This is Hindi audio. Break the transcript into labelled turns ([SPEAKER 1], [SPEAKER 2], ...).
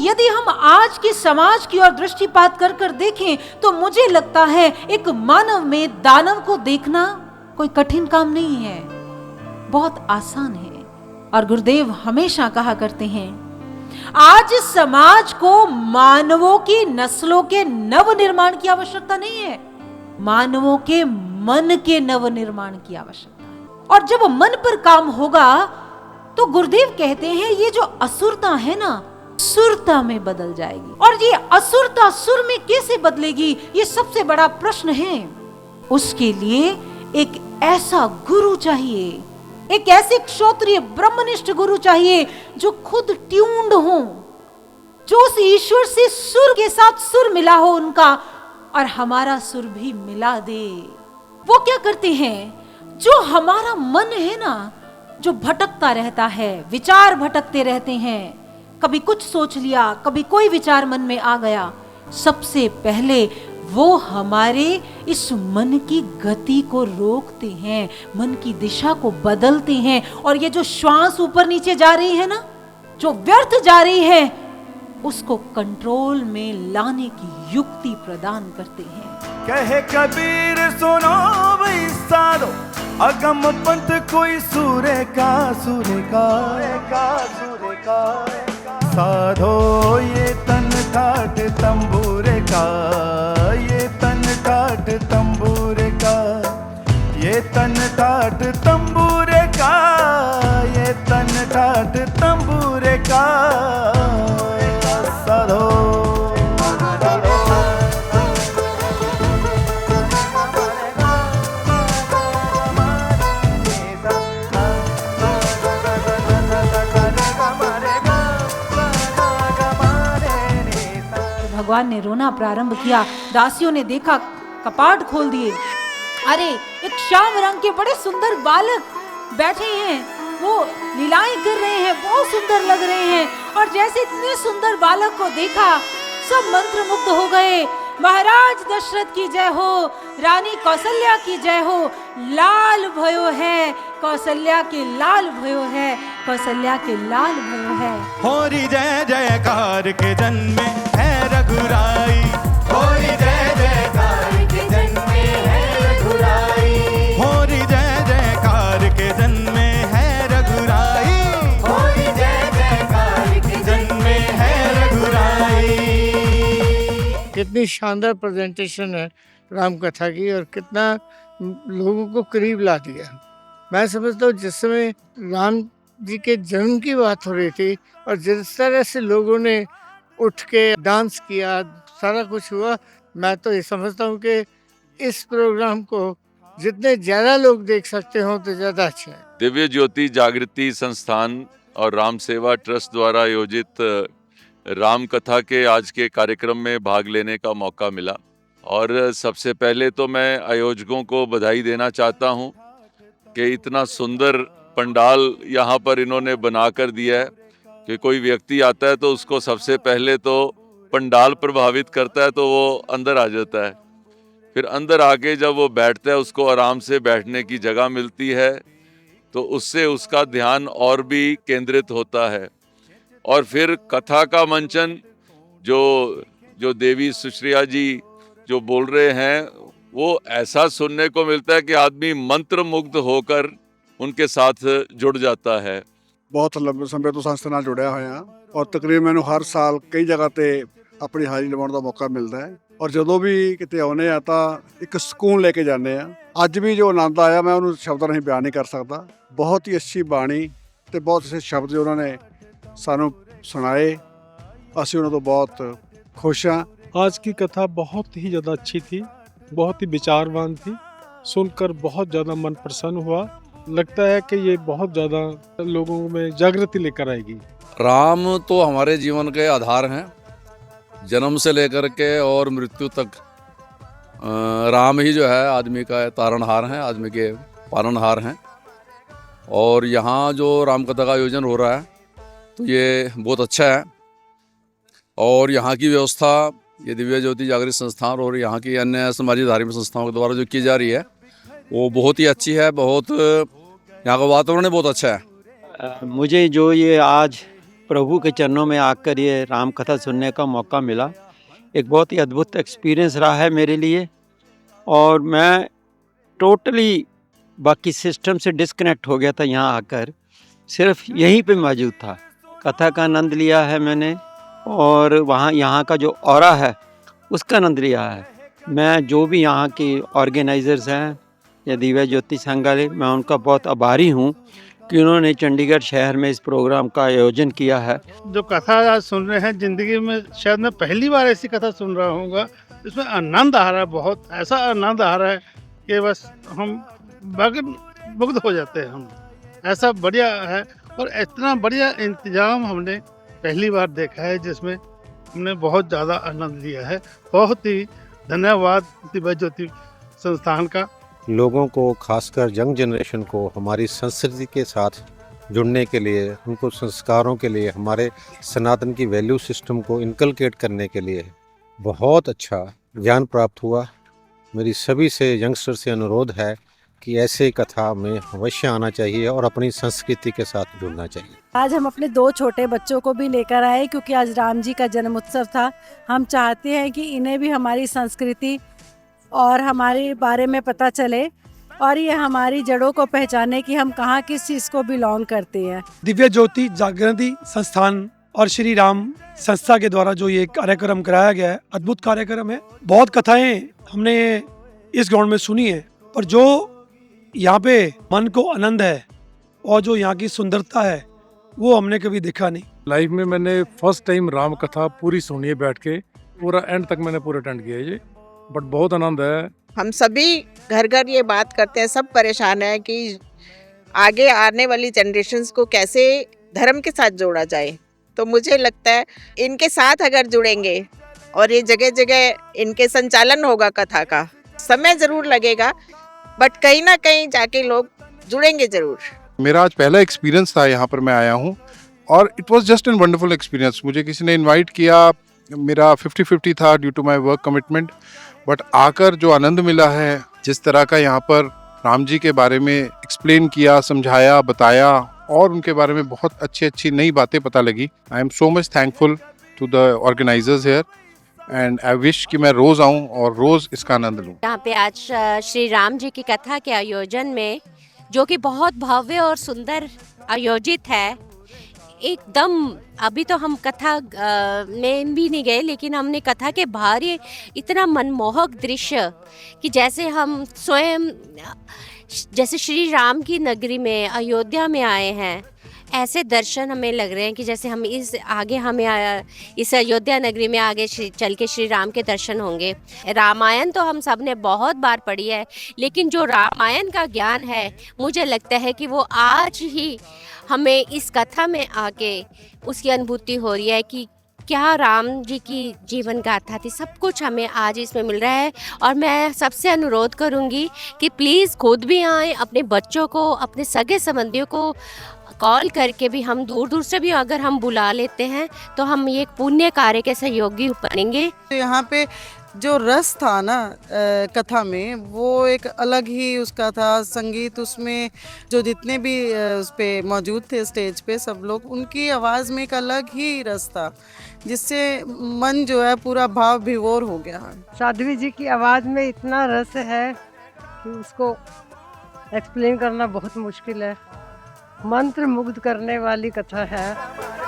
[SPEAKER 1] यदि हम आज के समाज की ओर दृष्टिपात कर कर देखें तो मुझे लगता है एक मानव में दानव को देखना कोई कठिन काम नहीं है, बहुत आसान है। और गुरुदेव हमेशा कहा करते हैं, आज समाज को मानवों की नस्लों के नव निर्माण की आवश्यकता नहीं है, मानवों के मन के नव निर्माण की आवश्यकता है। और जब मन पर काम होगा तो गुरुदेव कहते हैं ये जो असुरता है ना, सुरता में बदल जाएगी। और ये असुरता सुर में कैसे बदलेगी, ये सबसे बड़ा प्रश्न है। उसके लिए एक ऐसा गुरु चाहिए, एक ऐसे क्षत्रिय ब्रह्मनिष्ठ गुरु चाहिए जो खुद ट्यून्ड हो, जो उस ईश्वर से सुर के साथ सुर मिला हो उनका, और हमारा सुर भी मिला दे। वो क्या करते हैं, जो हमारा मन है ना, जो भटकता रहता है, विचार भटकते रहते हैं, कभी कुछ सोच लिया, कभी कोई विचार मन में आ गया, सबसे पहले वो हमारे इस मन की गति को रोकते हैं, मन की दिशा को बदलते हैं। और ये जो श्वास ऊपर नीचे जा रही है ना, जो व्यर्थ जा रही है, उसको कंट्रोल में लाने की युक्ति प्रदान करते हैं।
[SPEAKER 2] कहे कबीर सुनो भाई साधो, अगम पंथ कोई सूर्य का साधो, ये तन ठाट तंबूरे का, ये तन ठाट तंबूरे का, ये तन ठाट तंबूरे का, ये तन ठाट तंबूरे का साधो।
[SPEAKER 1] भगवान ने रोना प्रारंभ किया, दासियों ने देखा, कपाट खोल दिए। अरे एक श्याम रंग के बड़े सुंदर बालक बैठे हैं, वो लीलाएं कर रहे हैं, बहुत सुंदर लग रहे हैं। और जैसे इतने सुंदर बालक को देखा, सब मंत्रमुग्ध हो गए। महाराज दशरथ की जय हो, रानी कौशल्या की जय हो, लाल भयो है कौशल्या के, लाल भयो है कौशल्या के, लाल भयो है।
[SPEAKER 2] होरी जय जयकार के जन्मे है रघुराई, होरी जय जयकार के जन्मे है रघुराई, होरी जय जयकार के जन्मे है रघुराई, होरी जय जयकार के जन्मे है रघुराई।
[SPEAKER 3] कितनी शानदार प्रेजेंटेशन है राम कथा की, और कितना लोगों को करीब ला दिया। मैं समझता हूँ जिस समय राम जी के जन्म की बात हो रही थी और जिस तरह से लोगों ने उठ के डांस किया, सारा कुछ हुआ, मैं तो ये समझता हूँ कि इस प्रोग्राम को जितने ज़्यादा लोग देख सकते हो तो ज़्यादा अच्छा है।
[SPEAKER 4] दिव्य ज्योति जागृति संस्थान और राम सेवा ट्रस्ट द्वारा आयोजित राम कथा के आज के कार्यक्रम में भाग लेने का मौका मिला। और सबसे पहले तो मैं आयोजकों को बधाई देना चाहता हूं कि इतना सुंदर पंडाल यहाँ पर इन्होंने बना कर दिया है कि कोई व्यक्ति आता है तो उसको सबसे पहले तो पंडाल प्रभावित करता है, तो वो अंदर आ जाता है। फिर अंदर आके जब वो बैठता है, उसको आराम से बैठने की जगह मिलती है, तो उससे उसका ध्यान और भी केंद्रित होता है। और फिर कथा का मंचन जो देवी सुश्रिया जी जो बोल रहे हैं, वो ऐसा सुनने को मिलता है कि आदमी मंत्र मुग्ध होकर उनके साथ जुड़ जाता है।
[SPEAKER 5] बहुत लंबे समय तो संस्था ਨਾਲ जुड़िया होया और तकरीबन मैंने हर साल कई जगह ਤੇ अपनी हाजिरी ਲਵਾਉਣ ਦਾ मौका मिलता है। और ਜਦੋਂ भी ਕਿਤੇ ਆਉਨੇ ਆ ਤਾਂ ਇੱਕ ਸਕੂਨ ਲੈ ਕੇ ਜਾਂਦੇ ਆ। ਅੱਜ ਵੀ ਜੋ ਆਨੰਦ ਆਇਆ ਮੈਂ ਉਹਨੂੰ ਸ਼ਬਦਾਂ ਰਾਹੀਂ ਬਿਆਨ ਨਹੀਂ ਕਰ ਸਕਦਾ। ਬਹੁਤ ਹੀ ਅੱਛੀ ਬਾਣੀ ਤੇ ਬਹੁਤ ਅੱਛੇ ਸ਼ਬਦ ਉਹਨਾਂ ਨੇ ਸਾਨੂੰ ਸੁਣਾਏ, ਅਸੀਂ ਉਹਨਾਂ ਤੋਂ ਬਹੁਤ खुश हाँ।
[SPEAKER 6] आज की कथा बहुत ही ज़्यादा अच्छी थी, बहुत ही विचारवान थी, सुनकर बहुत ज़्यादा मन प्रसन्न हुआ। लगता है कि ये बहुत ज़्यादा लोगों में जागृति लेकर आएगी।
[SPEAKER 7] राम तो हमारे जीवन के आधार हैं, जन्म से लेकर के और मृत्यु तक राम ही जो है आदमी का तारणहार हैं, आदमी के पालनहार हैं। और यहाँ जो रामकथा का आयोजन हो रहा है तो ये बहुत अच्छा है। और यहाँ की व्यवस्था, ये दिव्य ज्योति जागृत संस्थान और यहाँ की अन्य सामाजिक धार्मिक संस्थाओं के द्वारा जो की जा रही है वो बहुत ही अच्छी है। बहुत यहाँ का वातावरण बहुत अच्छा है।
[SPEAKER 8] मुझे जो ये आज प्रभु के चरणों में आकर ये राम कथा सुनने का मौका मिला। एक बहुत ही अद्भुत एक्सपीरियंस रहा है मेरे लिए, और मैं टोटली बाकी सिस्टम से डिस्कनेक्ट हो गया था यहाँ आकर। सिर्फ यहीं पे मौजूद था, कथा का आनंद लिया है मैंने, और वहाँ यहाँ का जो ऑरा है उसका आनंद लिया है। मैं जो भी यहाँ के ऑर्गेनाइजर्स हैं या दिव्य ज्योति संघालय, मैं उनका बहुत आभारी हूँ कि उन्होंने चंडीगढ़ शहर में इस प्रोग्राम का आयोजन किया है।
[SPEAKER 3] जो कथा आज सुन रहे हैं, ज़िंदगी में शायद मैं पहली बार ऐसी कथा सुन रहा हूँगा। इसमें आनंद आ रहा है, बहुत ऐसा आनंद आ रहा है कि बस हम मुग्ध हो जाते हैं। हम ऐसा बढ़िया है, और इतना बढ़िया इंतजाम हमने पहली बार देखा है जिसमें हमने बहुत ज़्यादा आनंद लिया है। बहुत ही धन्यवाद दिव्य ज्योति संस्थान का।
[SPEAKER 9] लोगों को, खासकर यंग जनरेशन को हमारी संस्कृति के साथ जुड़ने के लिए, उनको संस्कारों के लिए, हमारे सनातन की वैल्यू सिस्टम को इनकलकेट करने के लिए बहुत अच्छा ज्ञान प्राप्त हुआ। मेरी सभी से, यंगस्टर से अनुरोध है कि ऐसे कथा में अवश्य आना चाहिए और अपनी संस्कृति के साथ जुड़ना चाहिए।
[SPEAKER 10] आज हम अपने 2 छोटे बच्चों को भी लेकर आए क्योंकि आज राम जी का जन्म उत्सव था। हम चाहते हैं कि इन्हें भी हमारी संस्कृति और हमारे बारे में पता चले, और ये हमारी जड़ों को पहचाने कि हम कहाँ किस चीज़ को बिलोंग करते हैं।
[SPEAKER 11] दिव्य ज्योति जागृति संस्थान और श्री राम संस्था के द्वारा जो ये कार्यक्रम कराया गया है, अद्भुत कार्यक्रम है। बहुत कथाएं हमने इस ग्राउंड में सुनी है, पर जो यहाँ पे मन को आनंद है और जो यहाँ की सुंदरता है वो हमने कभी देखा नहीं।
[SPEAKER 6] लाइफ में मैंने फर्स्ट टाइम राम कथा पूरी सुनी है, बैठ के पूरा एंड तक मैंने पूरा अटेंड किया है ये, बट बहुत आनंद है।
[SPEAKER 12] हम सभी घर घर ये बात करते हैं, सब परेशान है कि आगे आने वाली जनरेशन्स को कैसे धर्म के साथ जोड़ा जाए। तो मुझे लगता है इनके साथ अगर जुड़ेंगे और ये जगह जगह इनके संचालन होगा कथा का, समय ज़रूर लगेगा बट कहीं ना कहीं जाके लोग जुड़ेंगे ज़रूर।
[SPEAKER 13] मेरा आज पहला एक्सपीरियंस था यहाँ पर मैं आया हूँ, और it was just an wonderful experience. मुझे किसी ने इनवाइट किया, मेरा 50-50 था due to my work commitment, but आकर जो आनंद मिला है, जिस तरह का यहाँ पर राम जी के बारे में एक्सप्लेन किया, समझाया, बताया, और उनके बारे में बहुत अच्छी नई बातें पता लगी। I am so much thankful to the organisers here, and I wish कि मैं रोज़ आऊँ और रोज़ इसका आनंद लूँ।
[SPEAKER 14] यहाँ पे आज श्री राम जी की कथा के आयोजन में, जो कि बहुत भव्य और सुंदर आयोजित है, एकदम अभी तो हम कथा में भी नहीं गए, लेकिन हमने कथा के बाहर ये इतना मनमोहक दृश्य कि जैसे हम स्वयं जैसे श्री राम की नगरी में, अयोध्या में आए हैं, ऐसे दर्शन हमें लग रहे हैं कि जैसे हम इस अयोध्या नगरी में आगे चल के श्री राम के दर्शन होंगे। रामायण तो हम सब ने बहुत बार पढ़ी है, लेकिन जो रामायण का ज्ञान है, मुझे लगता है कि वो आज ही हमें इस कथा में आके उसकी अनुभूति हो रही है कि क्या राम जी की जीवन गाथा थी। सब कुछ हमें आज इसमें मिल रहा है, और मैं सबसे अनुरोध करूंगी कि प्लीज़ खुद भी आएँ, अपने बच्चों को, अपने सगे संबंधियों को कॉल करके भी, हम दूर दूर से भी अगर हम बुला लेते हैं तो हम ये पुण्य कार्य के सहयोगी बनेंगे।
[SPEAKER 15] तो यहाँ पे जो रस था ना कथा में, वो एक अलग ही उसका था। संगीत उसमें जो जितने भी उस पे मौजूद थे स्टेज पे, सब लोग, उनकी आवाज़ में एक अलग ही रस था, जिससे मन जो है पूरा भाव विभोर हो गया।
[SPEAKER 16] साध्वी जी की आवाज़ में इतना रस है कि उसको एक्सप्लेन करना बहुत मुश्किल है। मंत्र मुग्ध करने वाली कथा है।